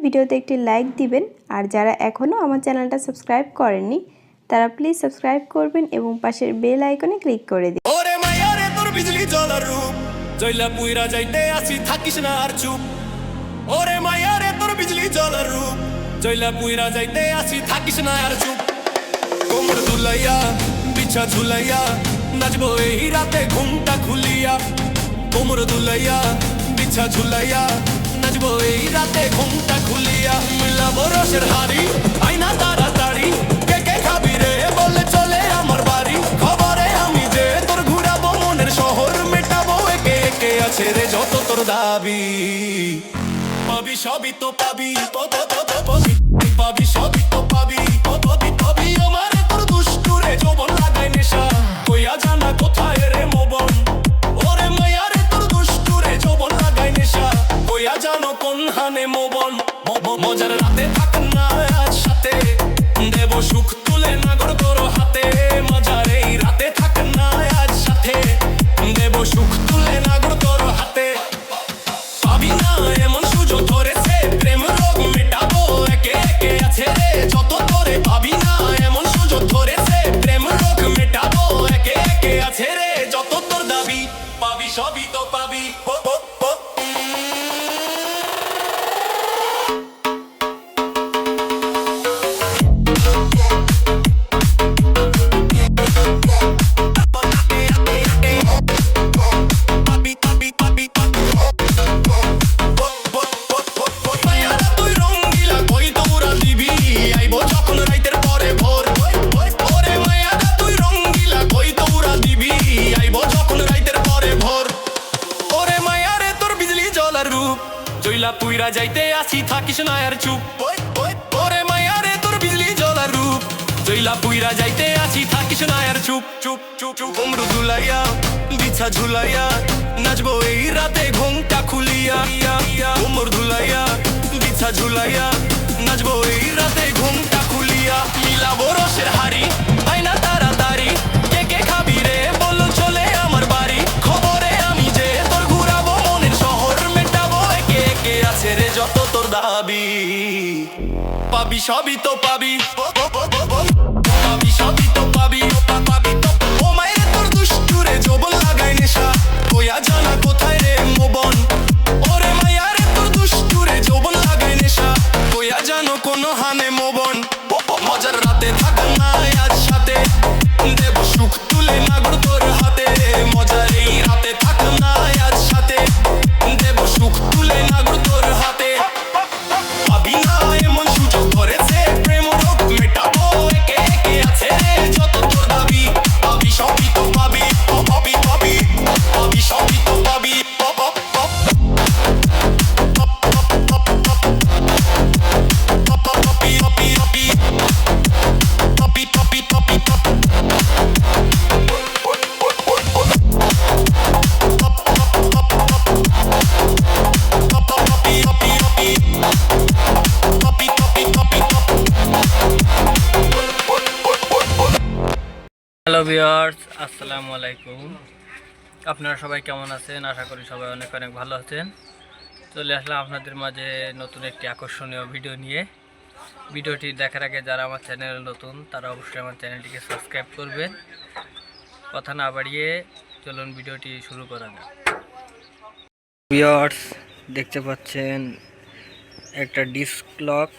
ভিডিওতে একটি লাইক দিবেন। আর যারা এখনও আমার চ্যানেলটা সাবস্ক্রাইব করেননি তারা প্লিজ সাবস্ক্রাইব করবেন এবং পাশের বেল আইকনে ক্লিক করে দিন। ওরে মাইয়া রে তোর বিজলি জ্বলার রূপ জইলা পুইরা যাইতে আসি থাকিস না আর চুপ। ওরে মাইয়া রে তোর বিজলি জ্বলার রূপ জইলা পুইরা যাইতে আসি থাকিস না আর চুপ। কোমর দুলাইয়া বিছা ঝুলাইয়া নাচবো এই রাতে ঘুমটা খুলিয়া। কোমর দুলাইয়া বিছা ঝুলাইয়া নাচবো এই রাতে ঘুমটা খুলিয়া। মিলাবো রসের হাড়ি আইনা তাড়াতাড়ি কে কে খাবি রে বলে চলে আমার বাড়ি। খবরে আমি যে তোর ঘুরাবো মনের শহর মেটাবো একে একে আছে রে যত তোর দাবি। পাবি সবই তো পাবি পাবি সবই তো পাবি পাবি আমারে তোর দুষ্টু রে যৌবন লাগাই নেশা কইয়া জানা কোথায় রে মোবন। ওরে মাইয়া রে তোর দুষ্টু রে যৌবন লাগাই নেশা কইয়া জানো কোন হানে মোবন। মজার রাতে থাক না আজ সাথে দেব সুখ তুলে নাগর তোর হাতে। মজার এই রাতে থাক না আজ সাথে দেব সুখ তুলে নাগর তোর হাতে। পাবি না এমন সুযোগ ধরেছে প্রেম রোগ মেটাবো একে একে আছে রে যত তোরে। পাবি না এমন সুযোগ ধরেছে প্রেম রোগ মেটাবো একে একে আছে রে যত তোর দাবি। পাবি সবই তো পাবি জইলা পুইরা যাইতে আসি থাকিস না আর চুপ। ওরে মাইয়া রে তোর বিজলি জ্বলার রূপ জইলা পুইরা যাইতে আসি থাকিস না আর চুপ চুপ চুপ চুপ। কোমর দুলাইয়া বিছা ঝুলাইয়া নাচবো এই রাতে ঘুমটা খুলিয়া। কোমর দুলাইয়া বিছা ঝুলাইয়া নাচবো এই রাতে ঘুমটা খুলিয়া। মিলাবো রসের হাড়ি আইনা তাড়াতাড়ি কে কে খাবি রে বলো চলে আমার বাড়ি। খবরে আমি যে তোর ঘুরাবো মনের শহর মেটাবো একে একে আছে রে যত তোর দাবি। পাবি সবই তো পাবি পাবি সবই তো পাবি পাবি তো। ও মাইরে তোর দুষ্টু রে যৌবন লাগাই নেশা কইয়া জানা কোথায় রে মোবন। ওরে মাইয়া রে তোর দুষ্টু রে যৌবন লাগাই নেশা কইয়া জানো কোন হানে মোবন। মজার রাতে থাক না আজ সাথে দেব সুখ তুলে নাগর তোর হাতে। মজার এই রাতে থাক না আজ সাথে দেব সুখ তুলে নাগর তোর হাতে। পাবি না এমন সুযোগ ধরেছে প্রেম রোগ মেটাবো একে একে আছে রে যত তোর দাবি। পাবি সবই তো পাবি পাবি পাবি পাবি সবই তো পাবি হ্যালো ভিউয়ার্স, আসসালামু আলাইকুম। আপনারা সবাই কেমন আছেন? আশা করি সবাই অনেক অনেক ভালো আছেন। চলে আসলাম আপনাদের মাঝে নতুন একটি আকর্ষণীয় ভিডিও নিয়ে। ভিডিওটি দেখার আগে যারা আমার চ্যানেলে নতুন তারা অবশ্যই আমার চ্যানেলটিকে সাবস্ক্রাইব করবেন। কথা না বাড়িয়ে চলুন ভিডিওটি শুরু করা যাক। ভিউয়ার্স, দেখতে পাচ্ছেন একটা ডিস্ক লক।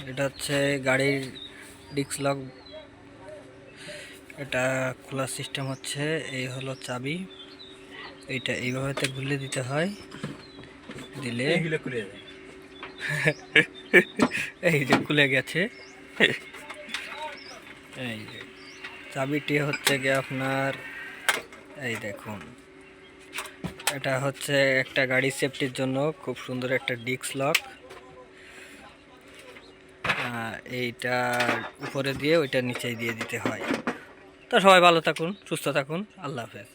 এটা হচ্ছে গাড়ির ডিস্ক লক। এটা খোলার সিস্টেম হচ্ছে এই হলো চাবি। এইটা এইভাবে খুলে দিতে হয়, দিলে খুলে যায়। এই যে খুলে গেছে। এই যে চাবিটি হচ্ছে গিয়ে আপনার, এই দেখুন, এটা হচ্ছে একটা গাড়ির সেফটির জন্য খুব সুন্দর একটা ডিস্ক লক। এইটা উপরে দিয়ে ওইটা নিচে দিয়ে দিতে হয়। তো সবাই ভালো থাকুন, সুস্থ থাকুন, আল্লাহ হাফেজ।